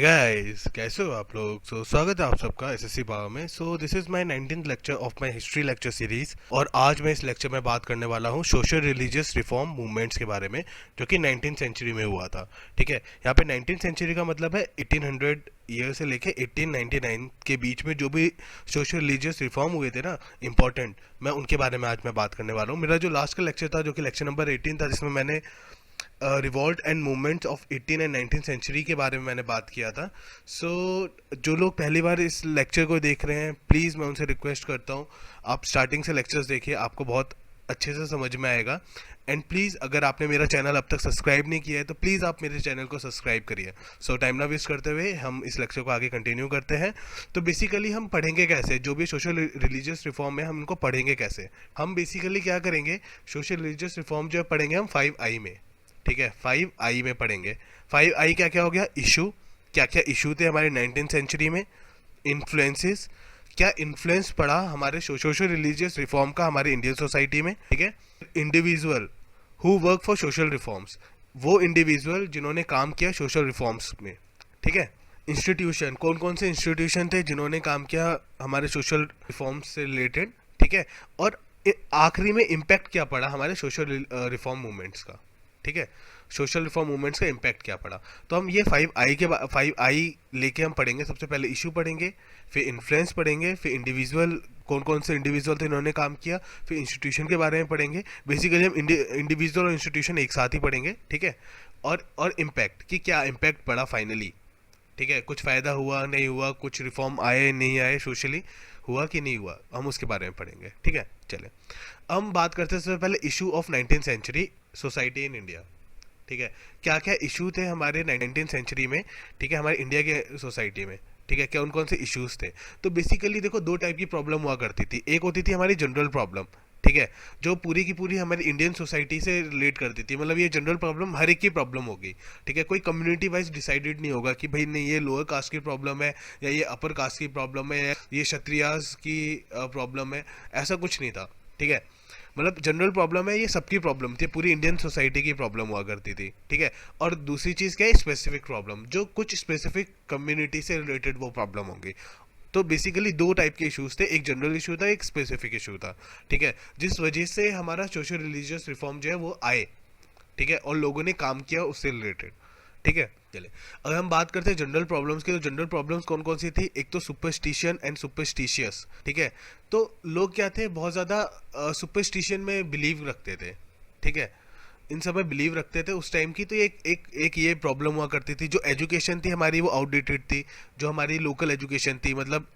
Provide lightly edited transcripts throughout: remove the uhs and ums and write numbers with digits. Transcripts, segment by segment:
Guys, कैसे हो आप लोग। स्वागत है आप सबका एसएससी पावर में। This is my 19th lecture of my history lecture series और आज मैं इस लेक्चर में बात करने वाला हूँ सोशल रिलीजियस रिफॉर्म मूवमेंट्स के बारे में, जो कि 19th सेंचुरी में हुआ था। ठीक है, यहाँ पे 19th सेंचुरी का मतलब है 1800 ईयर से लेके 1899 के बीच में जो भी सोशल रिलीजियस रिफॉर्म हुए थे ना, इंपॉर्टेंट, मैं उनके बारे में आज मैं बात करने वाला हूँ। मेरा जो लास्ट का लेक्चर था, जो कि लेक्चर नंबर 18 था, जिसमें मैंने revolt and movements of 18 and 19 century के बारे में मैंने बात किया था। जो लोग पहली बार इस लेक्चर को देख रहे हैं, प्लीज़ मैं उनसे रिक्वेस्ट करता हूँ, आप स्टार्टिंग से लेक्चर्स देखिए, आपको बहुत अच्छे से समझ में आएगा। एंड प्लीज़, अगर आपने मेरा चैनल अब तक सब्सक्राइब नहीं किया है तो प्लीज़ आप मेरे चैनल को सब्सक्राइब करिए। टाइम ना वेस्ट करते हुए हम इस लेक्चर को आगे कंटिन्यू करते हैं। तो बेसिकली हम पढ़ेंगे कैसे, जो भी सोशल रिलीजियस रिफॉर्म है हम इनको पढ़ेंगे कैसे। हम बेसिकली क्या करेंगे, सोशल रिलीजियस रिफॉर्म जो पढ़ेंगे हम 5I में। ठीक है, 5I में पढ़ेंगे। 5I क्या क्या हो गया, इशू, क्या क्या इशू थे हमारे 19th सेंचुरी में। इन्फ्लुएंसेस, क्या इन्फ्लुएंस पड़ा हमारे सोशल रिलीजियस रिफॉर्म का हमारे इंडियन सोसाइटी में। ठीक है, individual who work for social reforms, वो इंडिविजुअल जिन्होंने काम किया सोशल रिफॉर्म्स में। ठीक है, इंस्टीट्यूशन, कौन कौन से इंस्टीट्यूशन थे जिन्होंने काम किया हमारे सोशल रिफॉर्म्स से रिलेटेड। ठीक है, और आखिरी में इम्पैक्ट क्या पड़ा हमारे सोशल रिफॉर्म मूवमेंट्स का। ठीक है, सोशल रिफॉर्म मूवमेंट्स का इम्पैक्ट क्या पड़ा। तो हम ये 5I लेके हम पढ़ेंगे। सबसे पहले इशू पढ़ेंगे, फिर इन्फ्लुएंस पढ़ेंगे, फिर इंडिविजुअल, कौन कौन से इंडिविजुअल थे इन्होंने काम किया, फिर इंस्टीट्यूशन के बारे में पढ़ेंगे। बेसिकली हम इंडिविजुअल और इंस्टीट्यूशन एक साथ ही पढ़ेंगे। ठीक है, और इम्पैक्ट, कि क्या इम्पैक्ट पड़ा फाइनली। ठीक है, कुछ फ़ायदा हुआ नहीं हुआ, कुछ रिफॉर्म आए नहीं आए, सोशली हुआ कि नहीं हुआ, हम उसके बारे में पढ़ेंगे। ठीक है, चले हम बात करते हैं सबसे पहले issue of 19th century society in India. ठीक है, क्या क्या इशू थे हमारे 19th सेंचुरी में, ठीक है, हमारे इंडिया के सोसाइटी में। ठीक है, क्या उन कौन से इश्यूज थे। तो बेसिकली देखो, दो टाइप की प्रॉब्लम हुआ करती थी। एक होती थी हमारी जनरल प्रॉब्लम, ठीक है, जो पूरी की पूरी हमारी इंडियन सोसाइटी से रिलेट करती थी। मतलब ये जनरल प्रॉब्लम हर एक की प्रॉब्लम होगी। ठीक है, कोई कम्युनिटी वाइज डिसाइडेड नहीं होगा कि भाई नहीं ये लोअर कास्ट की प्रॉब्लम है, या ये अपर कास्ट की प्रॉब्लम है, या ये क्षत्रियास की प्रॉब्लम है, ऐसा कुछ नहीं था। ठीक है, मतलब जनरल प्रॉब्लम है, ये सबकी प्रॉब्लम थी, पूरी इंडियन सोसाइटी की प्रॉब्लम हुआ करती थी। ठीक है, और दूसरी चीज़ क्या है, स्पेसिफिक प्रॉब्लम, जो कुछ स्पेसिफिक कम्युनिटी से रिलेटेड वो प्रॉब्लम होंगी। तो बेसिकली दो टाइप के इश्यूज थे, एक जनरल इशू था, एक स्पेसिफिक इशू था। ठीक है, जिस वजह से हमारा सोशल रिलीजियस रिफॉर्म जो है वो आए। ठीक है, और लोगों ने काम किया उससे रिलेटेड। ठीक है, चले अगर हम बात करते हैं जनरल प्रॉब्लम्स की, तो जनरल प्रॉब्लम्स कौन कौन सी थी। एक तो सुपरस्टिशन एंड सुपरस्टिशियस। ठीक है, तो लोग क्या थे, बहुत ज़्यादा सुपरस्टिशन में बिलीव रखते थे। ठीक है, इन सब में बिलीव रखते थे उस टाइम की। तो एक ये प्रॉब्लम हुआ करती थी, जो एजुकेशन थी हमारी वो आउटडेटेड थी। जो हमारी लोकल एजुकेशन थी, मतलब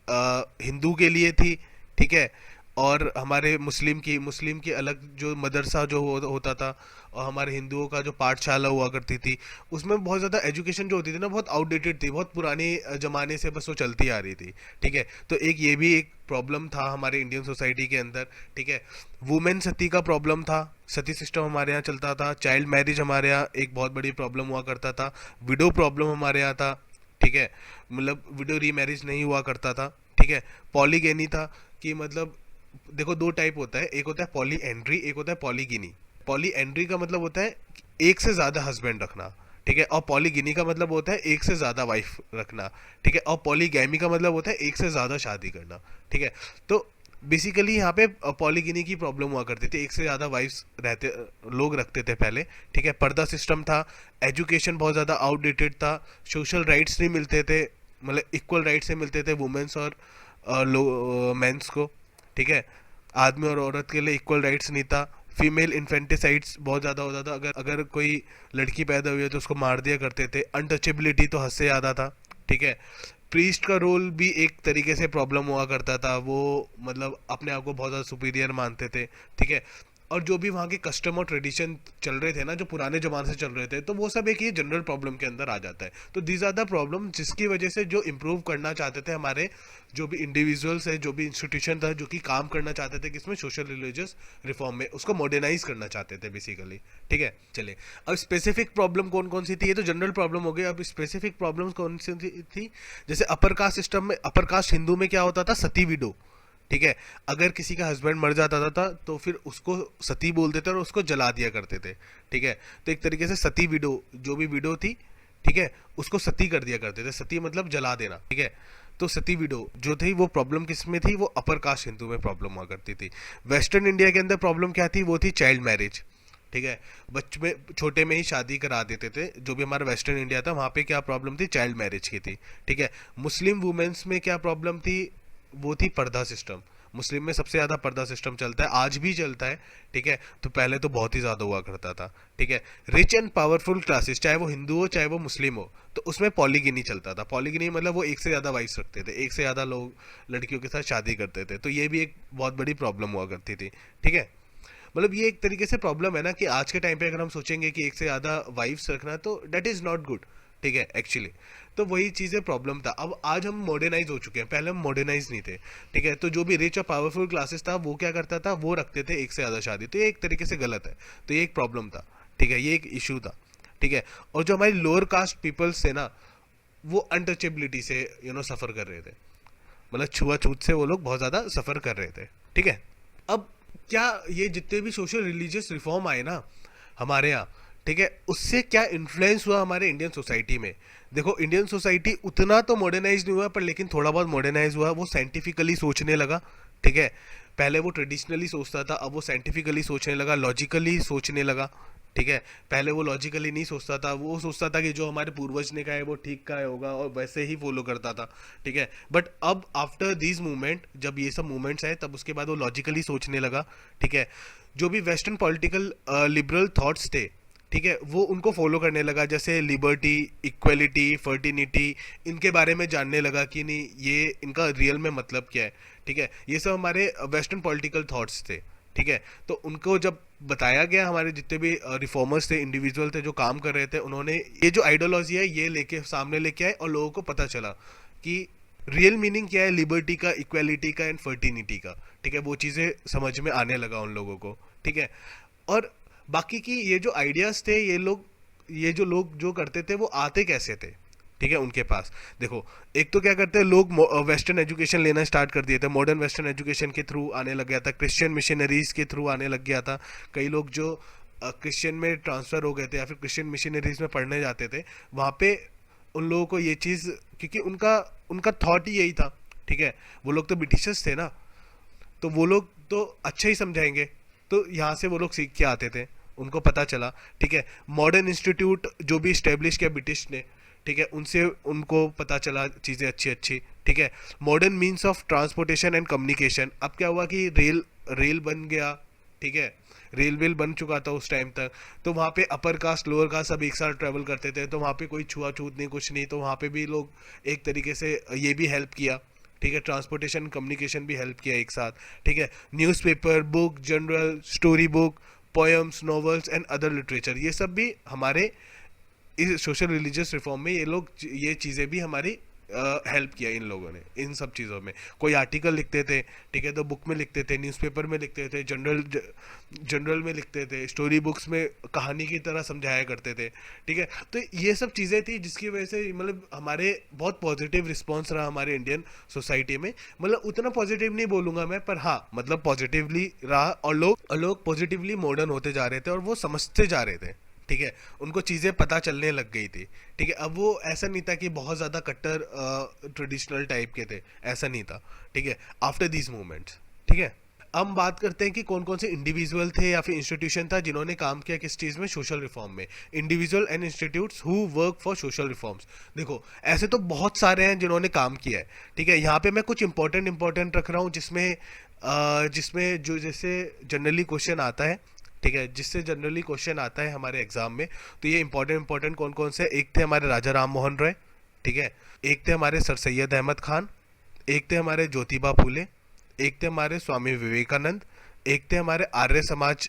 हिंदू के लिए थी। ठीक है, और हमारे मुस्लिम की अलग जो मदरसा जो होता था, और हमारे हिंदुओं का जो पाठशाला हुआ करती थी, उसमें बहुत ज़्यादा एजुकेशन जो होती थी ना, बहुत आउटडेटेड थी, बहुत पुराने ज़माने से बस वो चलती आ रही थी। ठीक है, तो एक ये भी एक प्रॉब्लम था हमारे इंडियन सोसाइटी के अंदर। ठीक है, वुमेन सती का प्रॉब्लम था, सती सिस्टम हमारे यहाँ चलता था। चाइल्ड मैरिज हमारे यहाँ एक बहुत बड़ी प्रॉब्लम हुआ करता था। विडो प्रॉब्लम हमारे यहाँ था। ठीक है, मतलब विडो रीमैरिज नहीं हुआ करता था। ठीक है, पॉलीगेनी था, कि मतलब देखो दो टाइप होता है, एक होता है पॉली एंड्री, एक होता है पॉलीगिनी। पॉली एंड्री का मतलब होता है एक से ज़्यादा हस्बैंड रखना। ठीक है, और पॉलीगिनी का मतलब होता है एक से ज़्यादा वाइफ रखना। ठीक है, और पॉलीगैमी का मतलब होता है एक से ज़्यादा शादी करना। ठीक है, तो बेसिकली यहाँ पे पॉलीगिनी की प्रॉब्लम हुआ करती थी, एक से ज़्यादा वाइफ्स रहते लोग रखते थे पहले। ठीक है, पर्दा सिस्टम था, एजुकेशन बहुत ज़्यादा आउटडेटेड था, सोशल राइट्स नहीं मिलते थे, मतलब इक्वल राइट्स नहीं मिलते थे वुमेन्स और मेंस को। ठीक है, आदमी और औरत के लिए इक्वल राइट्स नहीं था। फीमेल इन्फेंटिसाइड्स बहुत ज़्यादा होता था, अगर अगर कोई लड़की पैदा हुई है तो उसको मार दिया करते थे। अनटचेबिलिटी तो हद से ज़्यादा था। ठीक है, प्रीस्ट का रोल भी एक तरीके से प्रॉब्लम हुआ करता था, वो मतलब अपने आप को बहुत ज़्यादा सुपीरियर मानते थे। ठीक है, और जो भी वहाँ के कस्टम और ट्रेडिशन चल रहे थे ना, जो पुराने ज़माने से चल रहे थे, तो वो सब एक ये जनरल प्रॉब्लम के अंदर आ जाता है। तो दीज आर द प्रॉब्लम जिसकी वजह से जो इम्प्रूव करना चाहते थे हमारे जो भी इंडिविजुअल्स है, जो भी इंस्टीट्यूशन था, जो कि काम करना चाहते थे किसमें, सोशल रिलीजियस रिफॉर्म में, उसको मॉडर्नाइज करना चाहते थे बेसिकली। ठीक है, चले अब स्पेसिफिक प्रॉब्लम कौन कौन सी थी। ये तो जनरल प्रॉब्लम हो गई, अब स्पेसिफिक प्रॉब्लम्स कौन सी थी। जैसे अपर कास्ट सिस्टम में, अपर कास्ट हिंदू में क्या होता था, सती विडो। ठीक है, अगर किसी का हस्बैंड मर जाता था तो फिर उसको सती बोलते थे और उसको जला दिया करते थे। ठीक है, तो एक तरीके से सती विडो, जो भी विडो थी, ठीक है, उसको सती कर दिया करते थे। सती मतलब जला देना, ठीक है। तो सती विडो जो थी वो प्रॉब्लम किस में थी, वो अपर कास्ट हिंदू में प्रॉब्लम हुआ करती थी। वेस्टर्न इंडिया के अंदर प्रॉब्लम क्या थी, वो थी चाइल्ड मैरिज, ठीक है। बच्चे में छोटे में ही शादी करा देते थे। जो भी हमारा वेस्टर्न इंडिया था वहाँ पे क्या प्रॉब्लम थी, चाइल्ड मैरिज की थी, ठीक है। मुस्लिम वुमेन्स में क्या प्रॉब्लम थी, वो थी पर्दा सिस्टम। मुस्लिम में सबसे ज़्यादा पर्दा सिस्टम चलता है, आज भी चलता है, ठीक है। तो पहले तो बहुत ही ज़्यादा हुआ करता था, ठीक है। रिच एंड पावरफुल क्लासेस, चाहे वो हिंदू हो चाहे वो मुस्लिम हो, तो उसमें पॉलीगिनी चलता था। पॉलीगिनी मतलब वो एक से ज़्यादा वाइफ्स रखते थे, एक से ज़्यादा लोग लड़कियों के साथ शादी करते थे। तो ये भी एक बहुत बड़ी प्रॉब्लम हुआ करती थी, ठीक है। मतलब ये एक तरीके से प्रॉब्लम है ना, कि आज के टाइम पे अगर हम सोचेंगे कि एक से ज़्यादा वाइफ्स रखना, तो डेट इज़ नॉट गुड, ठीक है, एक्चुअली। तो वही चीज़ें प्रॉब्लम था। अब आज हम मॉडर्नाइज हो चुके हैं, पहले हम मॉडर्नाइज नहीं थे, ठीक है। तो जो भी रिच और पावरफुल क्लासेस था वो क्या करता था, वो रखते थे एक से ज़्यादा शादी। तो ये एक तरीके से गलत है, तो ये एक प्रॉब्लम था, ठीक है, ये एक इशू था, ठीक है। और जो हमारी लोअर कास्ट पीपल्स थे ना, वो अनटचेबिलिटी से सफ़र कर रहे थे। मतलब छुआछूत से वो लोग बहुत ज़्यादा सफ़र कर रहे थे, ठीक है। अब क्या ये जितने भी सोशल रिलीजियस रिफॉर्म आए ना हमारे यहाँ, ठीक है, उससे क्या इन्फ्लुएंस हुआ हमारे इंडियन सोसाइटी में। देखो, इंडियन सोसाइटी उतना तो मॉडर्नाइज नहीं हुआ, पर लेकिन थोड़ा बहुत मॉडर्नाइज हुआ। वो साइंटिफिकली सोचने लगा, ठीक है। पहले वो ट्रेडिशनली सोचता था, अब वो साइंटिफिकली सोचने लगा, लॉजिकली सोचने लगा, ठीक है। पहले वो लॉजिकली नहीं सोचता था, वो सोचता था कि जो हमारे पूर्वज ने कहा है वो ठीक का होगा, और वैसे ही फॉलो करता था, ठीक है। बट अब आफ्टर दिस मूवमेंट, जब ये सब मूवमेंट्स आए, तब उसके बाद वो लॉजिकली सोचने लगा, ठीक है। जो भी वेस्टर्न पॉलिटिकल लिबरल थॉट्स थे, ठीक है, वो उनको फॉलो करने लगा। जैसे लिबर्टी, इक्वलिटी, फर्टिनिटी, इनके बारे में जानने लगा कि नहीं ये इनका रियल में मतलब क्या है, ठीक है। ये सब हमारे वेस्टर्न पॉलिटिकल थॉट्स थे, ठीक है। तो उनको जब बताया गया, हमारे जितने भी रिफॉर्मर्स थे, इंडिविजुअल थे जो काम कर रहे थे, उन्होंने ये जो आइडियोलॉजी है ये लेके सामने लेके आए, और लोगों को पता चला कि रियल मीनिंग क्या है लिबर्टी का, इक्वालिटी का एंड फर्टिनिटी का, ठीक है। वो चीज़ें समझ में आने लगा उन लोगों को, ठीक है। और बाकी की ये जो आइडियाज़ थे, ये जो लोग जो करते थे, वो आते कैसे थे, ठीक है, उनके पास। देखो, एक तो क्या करते हैं लोग, वेस्टर्न एजुकेशन लेना स्टार्ट कर दिए थे। मॉडर्न वेस्टर्न एजुकेशन के थ्रू आने लग गया था, क्रिश्चियन मिशनरीज के थ्रू आने लग गया था। कई लोग जो क्रिश्चियन में ट्रांसफ़र हो गए थे या फिर क्रिश्चियन मिशनरीज में पढ़ने जाते थे, वहाँ पे उन लोगों को ये चीज़, क्योंकि उनका उनका थॉट ही यही था, ठीक है। वो लोग तो ब्रिटिशर्स थे ना, तो वो लोग तो अच्छा ही समझाएंगे, तो यहाँ से वो लोग सीख के आते थे, उनको पता चला, ठीक है। मॉडर्न इंस्टीट्यूट जो भी इस्टेब्लिश किया ब्रिटिश ने, ठीक है, उनसे उनको पता चला चीज़ें अच्छी अच्छी, ठीक है। Modern means of transportation and communication, अब क्या हुआ कि रेल रेल बन गया, ठीक है। रेल वेल बन चुका था उस टाइम तक, तो वहाँ पे अपर कास्ट लोअर कास्ट सब एक साथ ट्रैवल करते थे, तो वहाँ पे कोई छुआछूत नहीं, कुछ नहीं। तो वहाँ पे भी लोग एक तरीके से ये भी हेल्प किया, ठीक है। ट्रांसपोर्टेशन कम्युनिकेशन भी हेल्प किया एक साथ, ठीक है। Newspaper, book, general, story book, poems, novels and other literature, ये सब भी हमारे इस सोशल रिलीजियस रिफॉर्म में ये चीज़ें भी हमारी हेल्प किया इन लोगों ने, इन सब चीज़ों में। कोई आर्टिकल लिखते थे, ठीक है, तो बुक में लिखते थे, न्यूज़पेपर में लिखते थे, जनरल में लिखते थे, स्टोरी बुक्स में कहानी की तरह समझाया करते थे, ठीक है। तो ये सब चीज़ें थी जिसकी वजह से मतलब हमारे बहुत पॉजिटिव रिस्पॉन्स रहा हमारे इंडियन सोसाइटी में। मतलब उतना पॉजिटिव नहीं बोलूँगा मैं, पर हाँ, मतलब पॉजिटिवली रहा, और लोग पॉजिटिवली मॉडर्न होते जा रहे थे, और वो समझते जा रहे थे, ठीक है। उनको चीज़ें पता चलने लग गई थी, ठीक है। अब वो ऐसा नहीं था कि बहुत ज़्यादा कट्टर ट्रेडिशनल टाइप के थे, ऐसा नहीं था, ठीक है, आफ्टर दीज मूवमेंट्स, ठीक है। अब हम बात करते हैं कि कौन कौन से इंडिविजुअल थे या फिर इंस्टीट्यूशन था जिन्होंने काम किया किस चीज़ में, सोशल रिफॉर्म में। Individual and institutes who work for social reforms, देखो ऐसे तो बहुत सारे हैं जिन्होंने काम किया है, ठीक है। यहाँ पे मैं कुछ इंपॉर्टेंट रख रहा हूँ, जिसमें जो जैसे जनरली क्वेश्चन आता है, ठीक है, जिससे जनरली क्वेश्चन आता है हमारे एग्जाम में। तो ये इंपॉर्टेंट कौन कौन से, एक थे हमारे राजा राम मोहन रॉय, ठीक है। एक थे हमारे सर सैयद अहमद खान, एक थे हमारे ज्योतिबा फूले, एक थे हमारे स्वामी विवेकानंद, एक थे हमारे आर्य समाज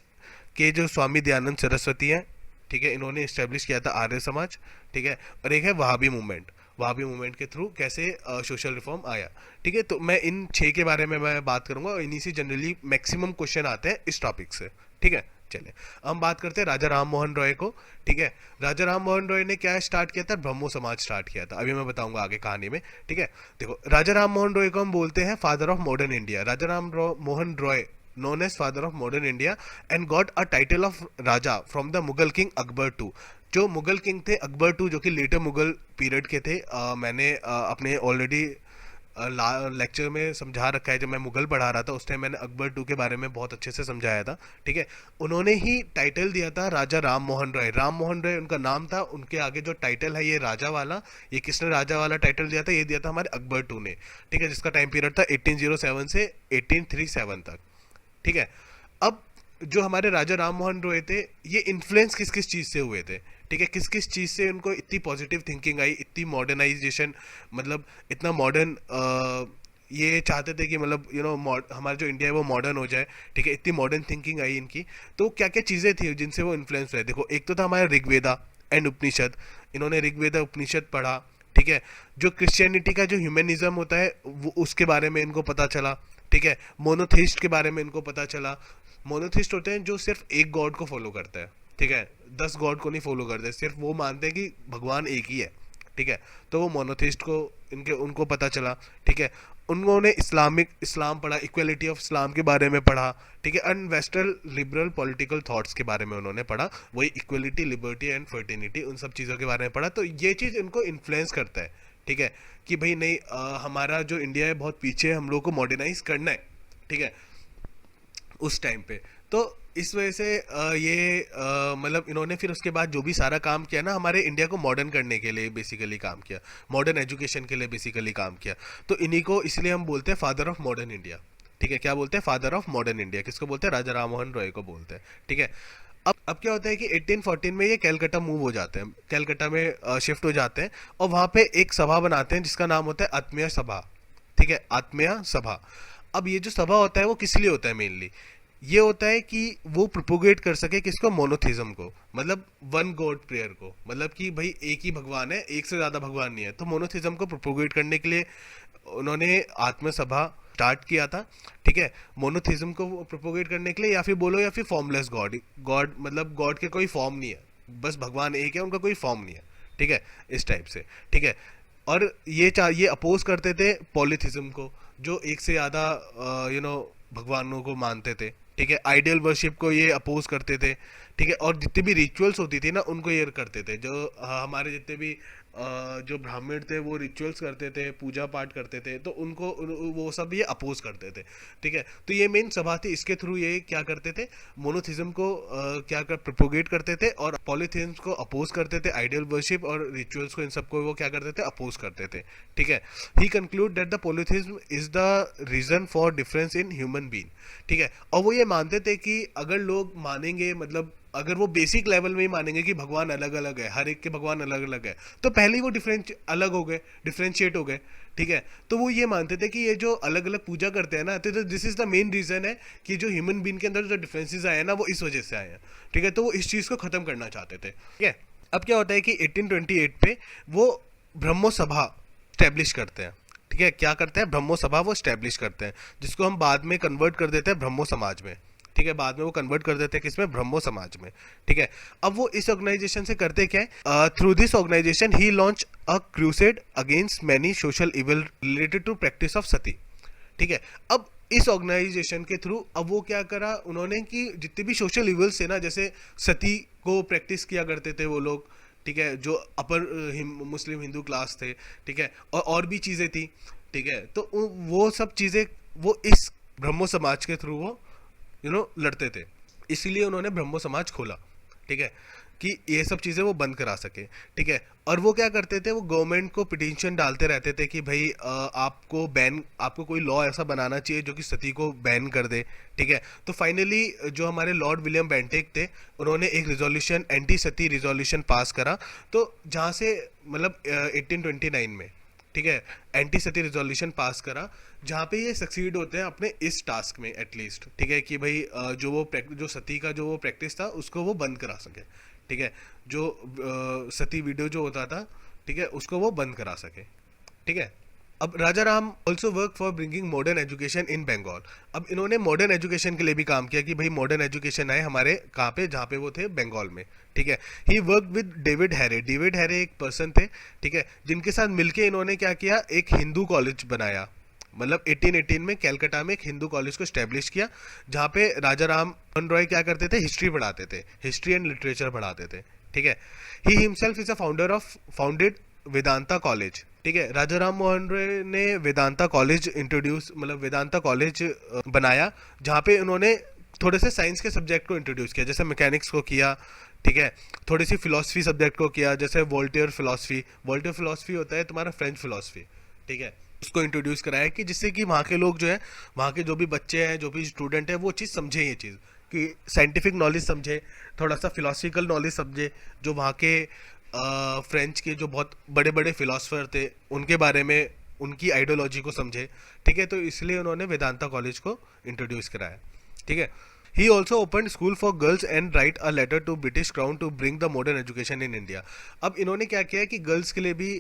के जो स्वामी दयानंद सरस्वती हैं, ठीक है, इन्होंने इस्टेब्लिश किया था आर्य समाज, ठीक है। और एक है वहाबी मूवमेंट के थ्रू कैसे सोशल रिफॉर्म आया, ठीक है। तो मैं इन 6 के बारे में मैं बात करूंगा, और इन्हीं से जनरली मैक्सिमम क्वेश्चन आते हैं इस टॉपिक से, ठीक है। चलिए हम बात करते हैं राजा राम मोहन रॉय को, ठीक है। राजा राम मोहन रॉय ने क्या स्टार्ट किया था, ब्रह्मो समाज स्टार्ट किया था, अभी मैं बताऊंगा आगे कहानी में, ठीक है। देखो, राजा राम मोहन रॉय को हम बोलते हैं father of modern India. Raja Ram Mohan Roy known as father of modern India and got a title of Raja from the Mughal king Akbar II. जो मुगल किंग थे अकबर टू, जो कि लेटर मुगल पीरियड के थे, मैंने अपने ऑलरेडी लेक्चर में समझा रखा है। जब मैं मुगल पढ़ा रहा था उस टाइम मैंने अकबर टू के बारे में बहुत अच्छे से समझाया था, ठीक है। उन्होंने ही टाइटल दिया था राजा राम मोहन राय। राम मोहन राय उनका नाम था, उनके आगे जो टाइटल है ये राजा वाला, ये किसने राजा वाला टाइटल दिया था? ये दिया था हमारे अकबर टू ने, ठीक है, जिसका टाइम पीरियड था 1807 से 1837 तक, ठीक है। अब जो हमारे राजा राम मोहन रॉय थे, ये इन्फ्लुएंस किस किस चीज़ से हुए थे, ठीक है, किस किस चीज़ से उनको इतनी पॉजिटिव थिंकिंग आई, इतनी मॉडर्नाइजेशन, मतलब इतना मॉडर्न, ये चाहते थे कि मतलब हमारा जो इंडिया है वो मॉडर्न हो जाए, ठीक है, इतनी मॉडर्न थिंकिंग आई इनकी। तो क्या क्या चीज़ें थी जिनसे वो इन्फ्लुएंस हुए? देखो, एक तो था हमारा ऋग्वेदा एंड उपनिषद। इन्होंने ऋग्वेदा उपनिषद पढ़ा, ठीक है। जो क्रिश्चियनिटी का जो ह्यूमनिज्म होता है वो उसके बारे में इनको पता चला, ठीक है। मोनोथेइस्ट के बारे में इनको पता चला। मोनोथिस्ट होते हैं जो सिर्फ एक गॉड को फॉलो करता है, ठीक है, 10 गॉड को नहीं फॉलो करते, सिर्फ वो मानते हैं कि भगवान एक ही है, ठीक है। तो वो मोनोथिस्ट को उनको पता चला, ठीक है। उन्होंने इस्लाम पढ़ा, इक्वलिटी ऑफ इस्लाम के बारे में पढ़ा, ठीक है। And western liberal political thoughts के बारे में उन्होंने पढ़ा, वही इक्वलिटी, लिबर्टी एंड फर्टिनिटी, उन सब चीज़ों के बारे में पढ़ा। तो ये चीज़ इनको इन्फ्लुएंस करता है, ठीक है, कि भाई नहीं, हमारा जो इंडिया है बहुत पीछे है, हम लोग को मॉडर्नाइज करना है, ठीक है, उस टाइम पे। तो इस वजह से ये मतलब इन्होंने फिर उसके बाद जो भी सारा काम किया ना, हमारे इंडिया को मॉडर्न करने के लिए बेसिकली काम किया, मॉडर्न एजुकेशन के लिए बेसिकली काम किया। तो इन्हीं को इसलिए हम बोलते हैं फादर ऑफ मॉडर्न इंडिया, ठीक है। क्या बोलते हैं? Father of modern India. किसको बोलते हैं? राजा राम मोहन रॉय को बोलते हैं, ठीक है। अब क्या होता है कि 1814 में ये कैलकटा मूव हो जाते हैं, कैलकटा में शिफ्ट हो जाते हैं, और वहाँ पे एक सभा बनाते हैं जिसका नाम होता है आत्मीय सभा, ठीक है, आत्मीय सभा। अब ये जो सभा होता है वो किस लिए होता है? मेनली ये होता है कि वो प्रोपोगेट कर सके किसको? मोनोथिज्म को, मतलब वन गॉड प्रेयर को, मतलब कि भाई एक ही भगवान है, एक से ज़्यादा भगवान नहीं है। तो मोनोथिज्म को प्रोपोगेट करने के लिए उन्होंने आत्मसभा स्टार्ट किया था, ठीक है, मोनोथिज्म को प्रोपोगेट करने के लिए, या फिर बोलो या फिर फॉर्मलेस गॉड। गॉड मतलब गॉड के कोई फॉर्म नहीं है, बस भगवान एक है, उनका कोई फॉर्म नहीं है, ठीक है, इस टाइप से, ठीक है। और ये अपोज करते थे पॉलीथिज्म को, जो एक से ज़्यादा भगवानों को मानते थे, ठीक है। आइडियल वर्शिप को ये अपोज करते थे, ठीक है। और जितनी भी रिचुअल्स होती थी ना उनको ये करते थे। जो हमारे जितने भी जो ब्राह्मण थे वो रिचुअल्स करते थे, पूजा पाठ करते थे, तो उनको वो सब ये अपोज करते थे, ठीक है। तो ये मेन सभा थी, इसके थ्रू ये क्या करते थे? मोनोथिज्म को क्या कर प्रोपोगेट करते थे, और पॉलीथिज्म को अपोज करते थे, आइडियल वर्शिप और रिचुअल्स को, इन सबको वो क्या करते थे? अपोज करते थे, ठीक है। He conclude that the polytheism is the reason for difference in human being, ठीक है। और वो ये मानते थे कि अगर लोग मानेंगे, मतलब अगर वो बेसिक लेवल में ही मानेंगे कि भगवान अलग अलग है, हर एक के भगवान अलग अलग है, तो पहले ही वो अलग हो गए, डिफ्रेंशिएट हो गए, ठीक है। तो वो ये मानते थे कि ये जो अलग अलग पूजा करते हैं ना, तो this is the main reason है कि जो ह्यूमन बीइंग के अंदर जो डिफरेंसेस आए हैं ना, वो इस वजह से आए हैं, ठीक है। तो वो इस चीज़ को ख़त्म करना चाहते थे, ठीक है। अब क्या होता है कि 1828 पे वो ब्रह्मो सभा स्टैब्लिश करते हैं, ठीक है। क्या करते हैं? ब्रह्मो सभा वो स्टैब्लिश करते हैं, जिसको हम बाद में कन्वर्ट कर देते हैं ब्रह्मो समाज में, ठीक है। बाद में वो कन्वर्ट कर देते हैं किसमें? ब्रह्मो समाज में, ठीक है। अब वो इस ऑर्गेनाइजेशन से करते क्या है? Through this organisation he launch a crusade against many social evil related to practice of sati, ठीक है। अब इस ऑर्गेनाइजेशन के थ्रू अब वो क्या करा उन्होंने कि जितने भी सोशल इविल्स है ना, जैसे सती को प्रैक्टिस किया करते थे वो लोग, ठीक है, जो अपर मुस्लिम हिंदू क्लास थे, ठीक है, और भी चीज़ें थी, ठीक है। तो वो सब चीज़ें वो इस ब्रह्मो समाज के थ्रू वो लड़ते थे, इसीलिए उन्होंने ब्रह्मो समाज खोला, ठीक है, कि ये सब चीज़ें वो बंद करा सके, ठीक है। और वो क्या करते थे? वो गवर्नमेंट को पिटीशन डालते रहते थे कि भाई आपको कोई लॉ ऐसा बनाना चाहिए जो कि सती को बैन कर दे, ठीक है। तो फाइनली जो हमारे लॉर्ड विलियम बेंटिक थे, उन्होंने एक रिजोल्यूशन, एंटी सती रिजोल्यूशन पास करा, तो जहाँ से मतलब 1829 में, ठीक है, एंटी सती रिजोल्यूशन पास करा, जहाँ पे ये सक्सीड होते हैं अपने इस टास्क में एटलीस्ट, ठीक है, कि भाई जो सती का जो वो प्रैक्टिस था उसको वो बंद करा सके, ठीक है। जो सती वीडियो जो होता था, ठीक है, उसको वो बंद करा सके, ठीक है। अब Raja Ram also work for bringing modern education in Bengal. अब इन्होंने मॉडर्न एजुकेशन के लिए भी काम किया कि भाई मॉडर्न एजुकेशन आए हमारे कहाँ पे? जहाँ पे वो थे बंगाल में, ठीक है। ही वर्क विद डेविड हैरे। डेविड हैरे एक पर्सन थे, ठीक है, जिनके साथ मिलके इन्होंने क्या किया? एक हिंदू कॉलेज बनाया, मतलब 1818 में कलकत्ता में एक हिंदू कॉलेज को स्टैब्लिश किया, जहाँ पे राजा राम मोहन रॉय क्या करते थे, हिस्ट्री पढ़ाते थे, हिस्ट्री एंड लिटरेचर पढ़ाते थे, ठीक है। He himself is a founded Vedanta college, ठीक है। राजा राम मोहन रॉय ने वेदांता कॉलेज इंट्रोड्यूस, मतलब वेदांता कॉलेज बनाया, जहाँ पे उन्होंने थोड़े से साइंस के सब्जेक्ट को इंट्रोड्यूस किया, जैसे मैकेनिक्स को किया, ठीक है। थोड़ी सी फिलोसफी सब्जेक्ट को किया, जैसे वोल्टेयर फिलोसफी होता है तुम्हारा फ्रेंच फिलोसफी, ठीक है, उसको इंट्रोड्यूस कराया कि जिससे कि वहाँ के लोग जो है, वहाँ के जो भी बच्चे हैं, जो भी स्टूडेंट है, वो चीज़ समझे, ये चीज़ कि साइंटिफिक नॉलेज समझे, थोड़ा सा फिलोसफिकल नॉलेज समझे, जो वहाँ के फ्रेंच के जो बहुत बड़े बड़े फिलोसफर थे उनके बारे में, उनकी आइडियोलॉजी को समझे, ठीक है। तो इसलिए उन्होंने वेदांता कॉलेज को इंट्रोड्यूस कराया, ठीक है। He also open school for girls and write a letter to British crown to bring the modern education in India. अब इन्होंने क्या किया है कि गर्ल्स के लिए भी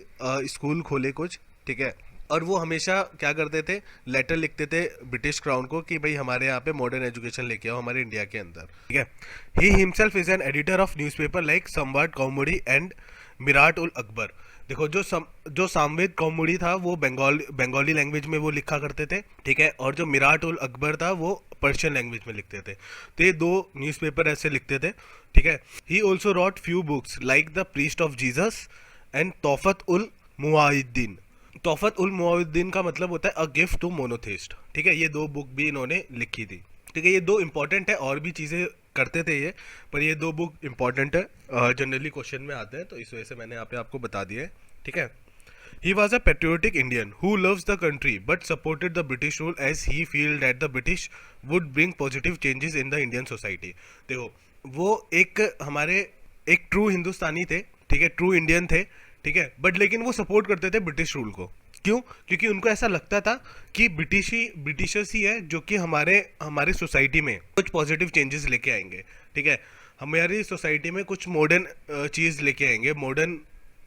स्कूल खोले कुछ, ठीक है। और वो हमेशा क्या करते थे, लेटर लिखते थे ब्रिटिश क्राउन को कि भाई हमारे यहाँ पे मॉडर्न एजुकेशन लेके आओ हमारे इंडिया के अंदर, ठीक है। He himself is an editor of newspaper like संवाद कौमुदी एंड मिराट उल अकबर। देखो जो सामवेद कौमुदी था वो बंगाली लैंग्वेज में वो लिखा करते थे, ठीक है। और जो मिराट उल अकबर था वो पर्शियन लैंग्वेज में लिखते थे। तो ये दो न्यूज़पेपर ऐसे लिखते थे, ठीक है। He also wrote few books like the priest of Jesus and Tuhfat ul Muwahhidin. Tuhfat ul Muwahhidin का मतलब होता है अ गिफ्ट टू मोनोथेइस्ट, ठीक है। ये दो बुक भी इन्होंने लिखी थी, ठीक है। ये दो इंपॉर्टेंट है, और भी चीज़ें करते थे ये, पर ये दो बुक इंपॉर्टेंट है, जनरली क्वेश्चन में आते हैं, तो इस वजह से मैंने यहाँ पे आपको बता दिया है, ठीक है। He was a patriotic Indian who loves the country but supported the British rule as he felt that the British would bring positive changes in the Indian society। देखो वो एक हमारे एक ट्रू हिंदुस्तानी थे, ठीक है, ट्रू इंडियन थे, ठीक है, बट लेकिन वो सपोर्ट करते थे ब्रिटिश रूल को। क्यों? क्योंकि उनको ऐसा लगता था कि ब्रिटिशर्स ही है जो कि हमारे सोसाइटी में कुछ पॉजिटिव चेंजेस लेके आएंगे, ठीक है। हमारी सोसाइटी में कुछ मॉडर्न चीज़ लेके आएंगे, मॉडर्न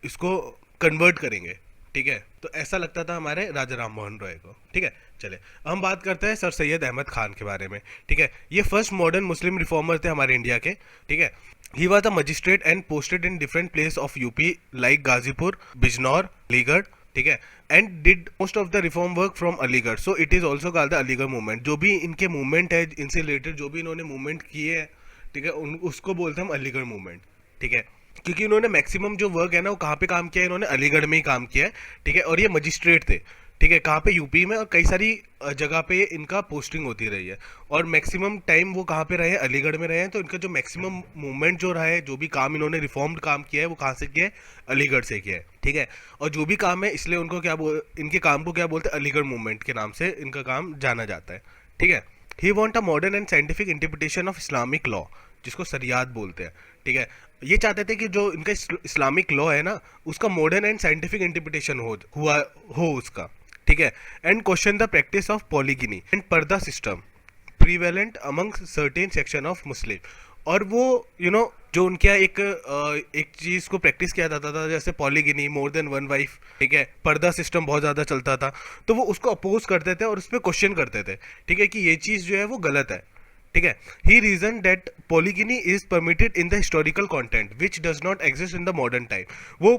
इसको कन्वर्ट करेंगे, ठीक है। तो ऐसा लगता था हमारे राजा राम मोहन रॉय को, ठीक है। चले हम बात करते हैं सर सैयद अहमद खान के बारे में, ठीक है। ये फर्स्ट मॉडर्न मुस्लिम रिफॉर्मर थे हमारे इंडिया के, ठीक है। He was a magistrate and posted in different place of UP like Ghazipur, Bijnor, Aligarh, ठीक है। And did most of the reform work from Aligarh, so it is also called the Aligarh movement. जो भी इनके मूवमेंट है, इनसे रिलेटेड जो भी इन्होंने मूवमेंट किए हैं, ठीक है, उसको बोलते हैं हम अलीगढ़ मूवमेंट, ठीक है। क्योंकि इन्होंने मैक्सिमम जो वर्क है ना वो कहाँ पे काम किया है, इन्होंने अलीगढ़ में ही काम किया है, ठीक है। और ये मजिस्ट्रेट थे, ठीक है, कहाँ पे, यूपी में, और कई सारी जगह पे इनका पोस्टिंग होती रही है, और मैक्सिमम टाइम वो कहाँ पे रहे हैं, अलीगढ़ में रहे हैं। तो इनका जो मैक्सिमम मूवमेंट जो रहा है, जो भी काम इन्होंने रिफॉर्म्ड काम किया है, वो कहाँ से किया है, अलीगढ़ से किया है, ठीक है। और जो भी काम है, इसलिए उनको इनके काम को क्या बोलते हैं, अलीगढ़ मूवमेंट के नाम से इनका काम जाना जाता है, ठीक है। He want a modern and scientific interpretation of Islamic law, जिसको शरियात बोलते हैं, ठीक है। ये चाहते थे कि जो इनका इस्लामिक लॉ है ना, उसका मॉडर्न एंड साइंटिफिक इंटरप्रिटेशन हो उसका, ठीक है। And question the practice of polygyny and purdah system prevalent among certain section of Muslim. और वो जो उनके यहाँ एक चीज़ को प्रैक्टिस किया जाता था, जैसे पॉलीगिनी, मोर देन वन वाइफ, ठीक है, पर्दा सिस्टम बहुत ज़्यादा चलता था, तो वो उसको अपोज करते थे और उस पर क्वेश्चन करते थे, ठीक है, कि ये चीज़ जो है वो गलत है, ठीक है। He reason that polygyny is permitted in the historical content which does not exist in the modern time. वो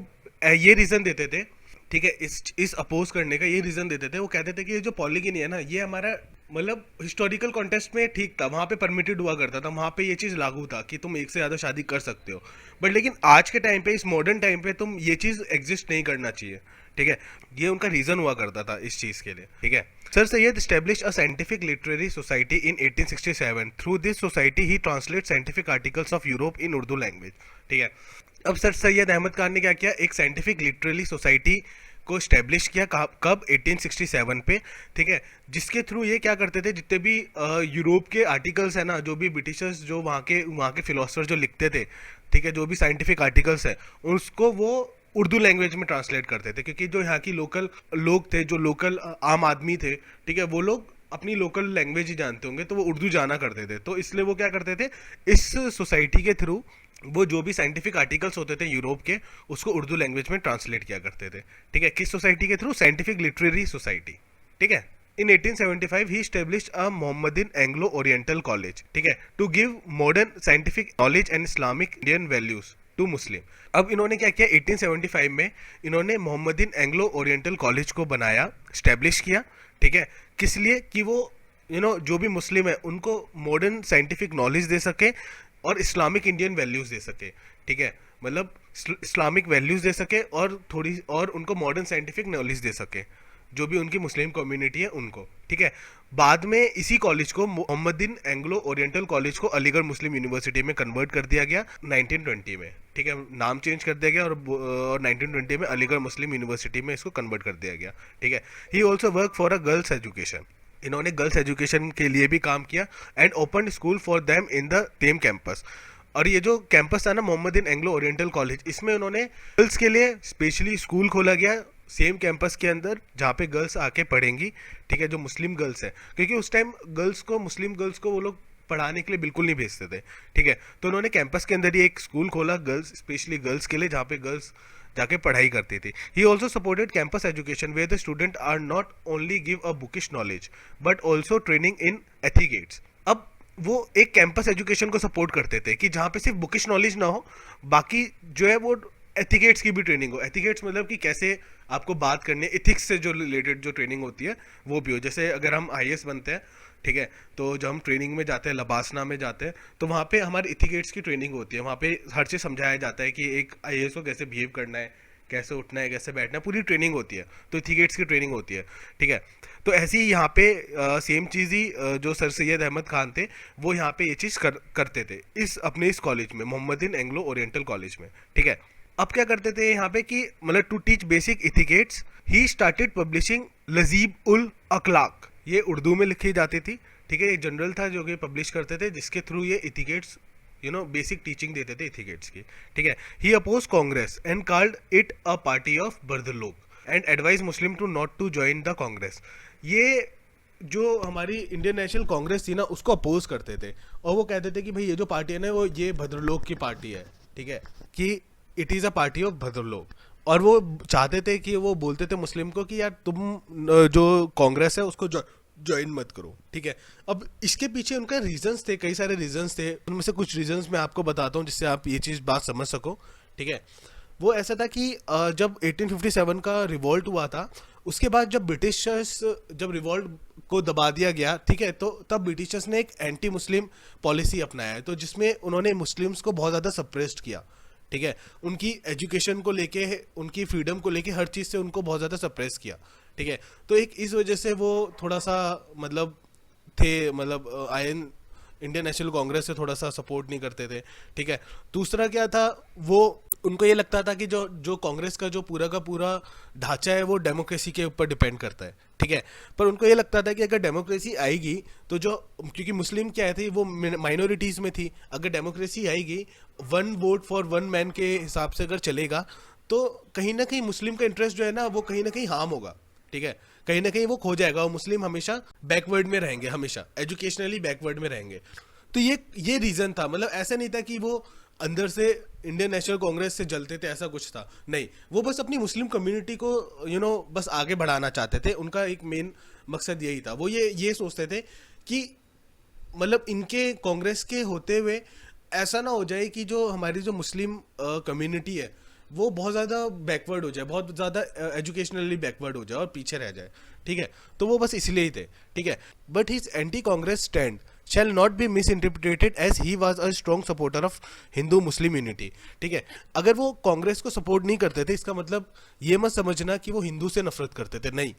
ये रीज़न देते थे, ठीक है, इस अपोज करने का ये रीज़न देते थे। वो कहते थे कि ये जो पॉलीगिनी है ना, ये हमारा मतलब हिस्टोरिकल कॉन्टेक्स्ट में ठीक था, वहाँ पे परमिटेड हुआ करता था, वहाँ पे ये चीज़ लागू था कि तुम एक से ज़्यादा शादी कर सकते हो, बट लेकिन आज के टाइम पे, इस मॉडर्न टाइम पे, तुम ये चीज़ एग्जिस्ट नहीं करना चाहिए, ठीक है। ये उनका रीज़न हुआ करता था इस चीज़ के लिए, ठीक है। Sir Syed established a scientific literary society in 1867. Through this society, he translates scientific articles of Europe in Urdu language. ठीक है। अब सर सैयद अहमद खान ने क्या किया, एक साइंटिफिक लिटरेरी सोसाइटी को स्टैब्लिश किया, कब 1867 पे, ठीक है, जिसके थ्रू ये क्या करते थे, जितने भी यूरोप के आर्टिकल्स है ना, जो भी ब्रिटिशर्स जो वहाँ के फिलोसफर जो लिखते थे, ठीक है, जो भी साइंटिफिक आर्टिकल्स है, उसको वो उर्दू लैंग्वेज में ट्रांसलेट करते थे। क्योंकि जो यहाँ की लोकल लोग थे, जो लोकल आम आदमी थे, ठीक है, वो लोग अपनी लोकल लैंग्वेज ही जानते होंगे, तो वो उर्दू जाना करते थे। तो इसलिए वो क्या करते थे, इस सोसाइटी के थ्रू वो जो भी साइंटिफिक आर्टिकल्स होते थे यूरोप के, उसको उर्दू लैंग्वेज में ट्रांसलेट किया करते थे, ठीक है। किस सोसाइटी के थ्रू, साइंटिफिक लिटरेरी सोसाइटी, ठीक है। In 1875, he established a Mohammedan Anglo-Oriental College, ठीक है, to give modern scientific knowledge and Islamic Indian values, to Muslim. अब इन्होंने क्या किया, 1875 में इन्होंने मोहम्मदीन एंग्लो ओरिएंटल कॉलेज को बनाया, स्टैब्लिश किया। ठीक है, किस लिए कि वो जो भी मुस्लिम है उनको मॉडर्न साइंटिफिक नॉलेज दे सके और इस्लामिक इंडियन वैल्यूज दे सके। ठीक है, मतलब इस्लामिक वैल्यूज दे सके और थोड़ी और उनको मॉडर्न साइंटिफिक नॉलेज दे सके, जो भी उनकी मुस्लिम कम्युनिटी है उनको। ठीक है, बाद में इसी कॉलेज को मोहम्मदीन एंग्लो ओरिएंटल कॉलेज को अलीगढ़ मुस्लिम यूनिवर्सिटी में कन्वर्ट कर दिया गया 1920 में। ठीक है, नाम चेंज कर दिया गया और 1920 में अलीगढ़ मुस्लिम यूनिवर्सिटी में इसको कन्वर्ट कर दिया गया। ठीक है, he also work for a girls education. इन्होंने गर्ल्स एजुकेशन के लिए भी काम किया and open school for them in the same campus. और ये जो कैंपस था ना मोहम्मदीन एंग्लो ओरिएंटल कॉलेज, इसमें उन्होंने गर्ल्स के लिए स्पेशली स्कूल खोला गया सेम कैंपस के अंदर, जहाँ पे गर्ल्स आके पढ़ेंगी। ठीक है, जो मुस्लिम गर्ल्स है, क्योंकि उस टाइम मुस्लिम गर्ल्स को वो लोग पढ़ाने के लिए बिल्कुल नहीं भेजते थे। ठीक है, तो उन्होंने कैंपस के अंदर ही एक स्कूल खोला गर्ल्स, स्पेशली गर्ल्स के लिए, जहाँ पे गर्ल्स जाके पढ़ाई करती थी। He also supported campus education where the student are not only give a bookish knowledge but also training in etiquettes. अब वो एक कैंपस एजुकेशन को सपोर्ट करते थे कि जहाँ पे सिर्फ बुकिश नॉलेज ना हो, बाकी जो है वो एथिकेट्स की भी ट्रेनिंग हो। एथिकेट्स मतलब कि कैसे आपको बात करनी है, इथिक्स से जो रिलेटेड जो ट्रेनिंग होती है वो भी हो। जैसे अगर हम आईएएस बनते हैं, ठीक है, तो जब हम ट्रेनिंग में जाते हैं, लबासना में जाते हैं, तो वहाँ पे हमारी इथिकेट्स की ट्रेनिंग होती है। वहाँ पे हर चीज़ समझाया जाता है कि एक आईएएस को कैसे बिहेव करना है, कैसे उठना है, कैसे बैठना है, पूरी ट्रेनिंग होती है। तो इथिकेट्स की ट्रेनिंग होती है। ठीक है, तो ऐसे ही यहाँ पे सेम चीज़ ही जो सर सैयद अहमद खान थे वो यहाँ पे ये चीज़ करते थे अपने इस कॉलेज में, मोहम्मदीन एंग्लो ओरिएंटल कॉलेज में। ठीक है, अब क्या करते थे यहाँ पे कि मतलब to teach basic etiquettes he started publishing Tahzib ul Akhlaq. ये उर्दू में लिखी जाती थी। ठीक है, ये जनरल था जो कि पब्लिश करते थे, जिसके थ्रू ये इथिकेट्स बेसिक टीचिंग देते थे इथिकेट्स की। ठीक है, he oppose Congress and called it a party of bhadralok and advise Muslim to not to join the Congress. ये जो हमारी इंडियन नेशनल कांग्रेस थी ना, उसको अपोज करते थे और वो कहते थे कि भाई ये जो पार्टी है ना, वो ये भद्रलोक की पार्टी है। ठीक है, कि it is a party of bhadralok. और वो चाहते थे कि वो बोलते थे मुस्लिम को कि यार तुम जो कांग्रेस है उसको ज्वाइन मत करो। ठीक है, अब इसके पीछे उनका रीजंस थे, कई सारे रीजंस थे। उनमें से कुछ रीजंस मैं आपको बताता हूँ जिससे आप ये चीज़ बात समझ सको। ठीक है, वो ऐसा था कि जब 1857 का रिवॉल्ट हुआ था, उसके बाद जब ब्रिटिशर्स जब रिवॉल्ट को दबा दिया गया, ठीक है, तो तब ब्रिटिशर्स ने एक एंटी मुस्लिम पॉलिसी अपनाया है, तो जिसमें उन्होंने मुस्लिम्स को बहुत ज़्यादा सप्रेस्ड किया। ठीक है, उनकी एजुकेशन को लेके, उनकी फ्रीडम को लेके, हर चीज़ से उनको बहुत ज़्यादा सप्रेस किया। ठीक है, तो एक इस वजह से वो थोड़ा सा मतलब थे, मतलब आयन इंडियन नेशनल कांग्रेस से थोड़ा सा सपोर्ट नहीं करते थे। ठीक है, दूसरा क्या था, वो उनको ये लगता था कि जो कांग्रेस का जो पूरा का पूरा ढांचा है वो डेमोक्रेसी के ऊपर डिपेंड करता है। ठीक है, पर उनको ये लगता था कि अगर डेमोक्रेसी आएगी तो क्योंकि मुस्लिम क्या थी, वो माइनॉरिटीज़ में थी, अगर डेमोक्रेसी आएगी, one vote for one man के हिसाब से अगर चलेगा, तो कहीं ना कहीं मुस्लिम का इंटरेस्ट जो है ना, वो कहीं ना कहीं हार्म होगा। ठीक है, कहीं ना कहीं वो खो जाएगा और मुस्लिम हमेशा बैकवर्ड में रहेंगे, हमेशा एजुकेशनली बैकवर्ड में रहेंगे। तो ये रीज़न था। मतलब ऐसा नहीं था कि वो अंदर से इंडियन नेशनल कांग्रेस से जलते थे, ऐसा कुछ था नहीं। वो बस अपनी मुस्लिम कम्युनिटी को बस आगे बढ़ाना चाहते थे। उनका एक मेन मकसद यही था। वो ये सोचते थे कि मतलब इनके कांग्रेस के होते हुए ऐसा ना हो जाए कि जो हमारी जो मुस्लिम कम्युनिटी है वो बहुत ज़्यादा बैकवर्ड हो जाए, बहुत ज़्यादा एजुकेशनली बैकवर्ड हो जाए और पीछे रह जाए। ठीक है, तो वो बस इसलिए ही थे। ठीक है, but his anti Congress stand shall not be misinterpreted as he was a strong supporter of Hindu Muslim unity. ठीक है, अगर वो कांग्रेस को सपोर्ट नहीं करते थे, इसका मतलब ये मत समझना कि वो हिंदू से नफरत करते थे, नहीं।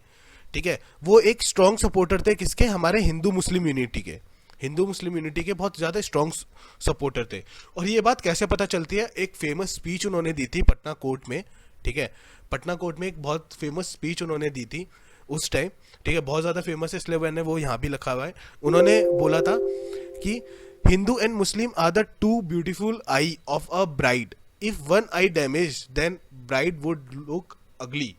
ठीक है, वो एक स्ट्रॉन्ग सपोर्टर थे, किसके, हमारे हिंदू मुस्लिम यूनिटी के। हिंदू मुस्लिम यूनिटी के बहुत ज़्यादा स्ट्रॉन्ग सपोर्टर थे। और ये बात कैसे पता चलती है, एक फेमस स्पीच उन्होंने दी थी पटना कोर्ट में। ठीक है, पटना कोर्ट में एक बहुत फेमस स्पीच उन्होंने दी थी उस टाइम। ठीक है, बहुत ज़्यादा फेमस है, इसलिए मैंने वो यहाँ भी लिखा हुआ है। उन्होंने बोला था कि Hindu and Muslim are the two beautiful eye of a bride, if one eye damage then bride would look ugly.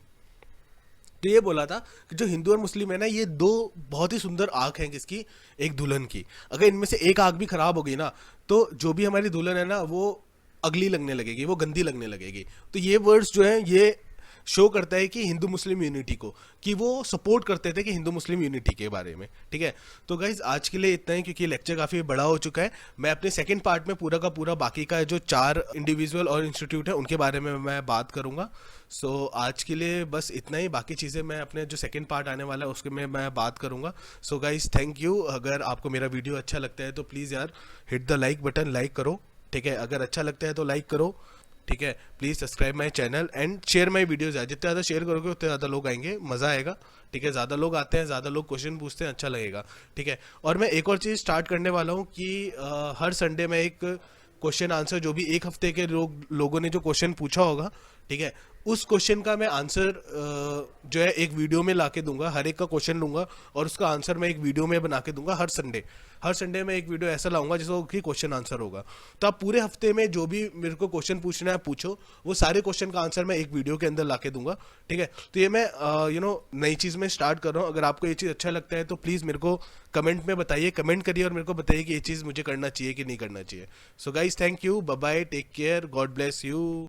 तो ये बोला था कि जो हिंदू और मुस्लिम है ना, ये दो बहुत ही सुंदर आँख हैं किसकी, एक दुल्हन की। अगर इनमें से एक आँख भी खराब हो गई ना, तो जो भी हमारी दुल्हन है ना, वो अगली लगने लगेगी, वो गंदी लगने लगेगी। तो ये वर्ड्स जो हैं, ये शो करता है कि हिंदू मुस्लिम यूनिटी को, कि वो सपोर्ट करते थे कि हिंदू मुस्लिम यूनिटी के बारे में। ठीक है, तो गाइज आज के लिए इतना ही, क्योंकि लेक्चर काफ़ी बड़ा हो चुका है। मैं अपने सेकंड पार्ट में पूरा का पूरा बाकी का जो 4 इंडिविजुअल और इंस्टीट्यूट है उनके बारे में मैं बात करूंगा। सो आज के लिए बस इतना ही, बाकी चीज़ें मैं अपने जो सेकंड पार्ट आने वाला है उसके में मैं बात करूंगा। सो गाइज थैंक यू। अगर आपको मेरा वीडियो अच्छा लगता है तो प्लीज़ यार hit the like button, like करो। ठीक है, अगर अच्छा लगता है तो लाइक करो। ठीक है, please subscribe my channel and share my videos. जितने ज़्यादा शेयर करोगे उतने ज़्यादा लोग आएंगे, मज़ा आएगा। ठीक है, ज़्यादा लोग आते हैं, ज़्यादा लोग क्वेश्चन पूछते हैं, अच्छा लगेगा। ठीक है, और मैं एक और चीज़ स्टार्ट करने वाला हूँ कि हर संडे में एक क्वेश्चन आंसर, जो भी एक हफ्ते के लोगों ने जो क्वेश्चन पूछा होगा, ठीक है, उस क्वेश्चन का मैं आंसर जो है एक वीडियो में ला के दूंगा। हर एक का क्वेश्चन लूंगा और उसका आंसर मैं एक वीडियो में बना के दूंगा हर संडे में एक वीडियो ऐसा लाऊंगा जिसको कि क्वेश्चन आंसर होगा। तो आप पूरे हफ्ते में जो भी मेरे को क्वेश्चन पूछना है पूछो, वो सारे क्वेश्चन का आंसर मैं एक वीडियो के अंदर ला के दूंगा। ठीक है, तो ये मैं नई चीज़ में स्टार्ट कर रहा हूँ। अगर आपको ये चीज़ अच्छा लगता है तो प्लीज़ मेरे को कमेंट में बताइए, कमेंट करिए और मेरे को बताइए कि ये चीज़ मुझे करना चाहिए कि नहीं करना चाहिए। So guys thank you, bye bye, take care, God bless you.